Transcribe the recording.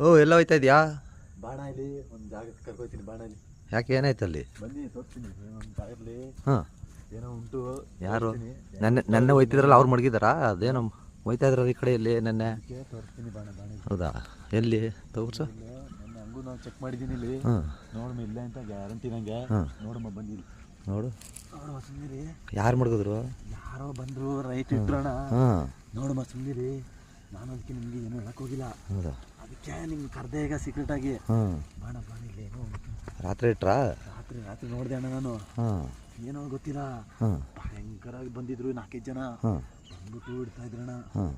ಓ ಎಲ್ಲ ಹೋಯ್ತಾ ಇದೆಯಾ? ಬಾಣ ಇಲ್ಲಿ ಒಂದು ಜಾಗಕ್ಕೆ ಕರ್ಕೋತೀನಿ. ಬಾಣ ಇಲ್ಲಿ ಯಾಕೆ ಏನಾಯ್ತು ಅಲ್ಲಿ? ಬನ್ನಿ ತೋರಿಸ್ತೀನಿ. ಒಂದು ಜಾಗದಲ್ಲಿ ಹಾಂ ಏನೋ ಉಂಟು. ಯಾರು ನೆನ್ನೆ ಹೋಯ್ತಿದ್ರಲ್ಲ ಅವ್ರು ಮಡಗಿದಾರಾ? ಅದೇನೋ ಹೋಯ್ತಾ ಇದ್ರಲ್ಲ ಈ ಕಡೆ ಇಲ್ಲಿ ನೆನ್ನೆ. ತೋರಿಸ್ತೀನಿ ಬಾಣ. ಬಾಣ ಹೌದಾ? ಎಲ್ಲಿ ತೋರ್ಸು. ನನ್ನ ಹಂಗೂ ನಾವು ಚೆಕ್ ಮಾಡಿದ್ದೀನಿ ಇಲ್ಲಿ. ಹಾಂ ನೋಡಮ್ಮ ಇಲ್ಲ ಅಂತ ಗ್ಯಾರಂಟಿ ನಂಗೆ. ಹಾಂ ನೋಡಮ್ಮ ಬಂದಿಲ್ಲ. ನೋಡು ನೋಡಮ್ಮ ಸುಮ್ಮನಿರಿ. ಯಾರು ಮಡಗಿದ್ರು? ಯಾರೋ ಬಂದರು ರೈಟ್ ಇಟ್ರೋಣ. ಹಾಂ ನೋಡಮ್ಮ ಸುಮ್ಮನಿರಿ. ನಾನು ಅದಕ್ಕೆ ನಿಮಗೆ ಏನೂ ಹೇಳೋಕ್ಕೋಗಿಲ್ಲ. ಹೌದಾ? ಅದಕ್ಕೆ ನಿಮ್ಗೆ ಕರೆದೆ ಈಗ ಸೀಕ್ರೆಟಾಗಿ. ಹಾಂ ಬಾಣ ಬಾಣ ಇಲ್ಲಿ ಏನೋ ರಾತ್ರಿ ಇಟ್ರಾ? ರಾತ್ರಿ ನೋಡಿದೆ ಅಣ್ಣ ನಾನು. ಹಾಂ ಏನೋ ಗೊತ್ತಿಲ್ಲ. ಹಾಂ ಭಯಂಕರವಾಗಿ ಬಂದಿದ್ರು 4-5 ಜನ. ಹಾಂ ಬಂದ್ಬಿಟ್ಟು ಇಡ್ತಾ ಇದ್ರಣ್ಣ. ಹಾಂ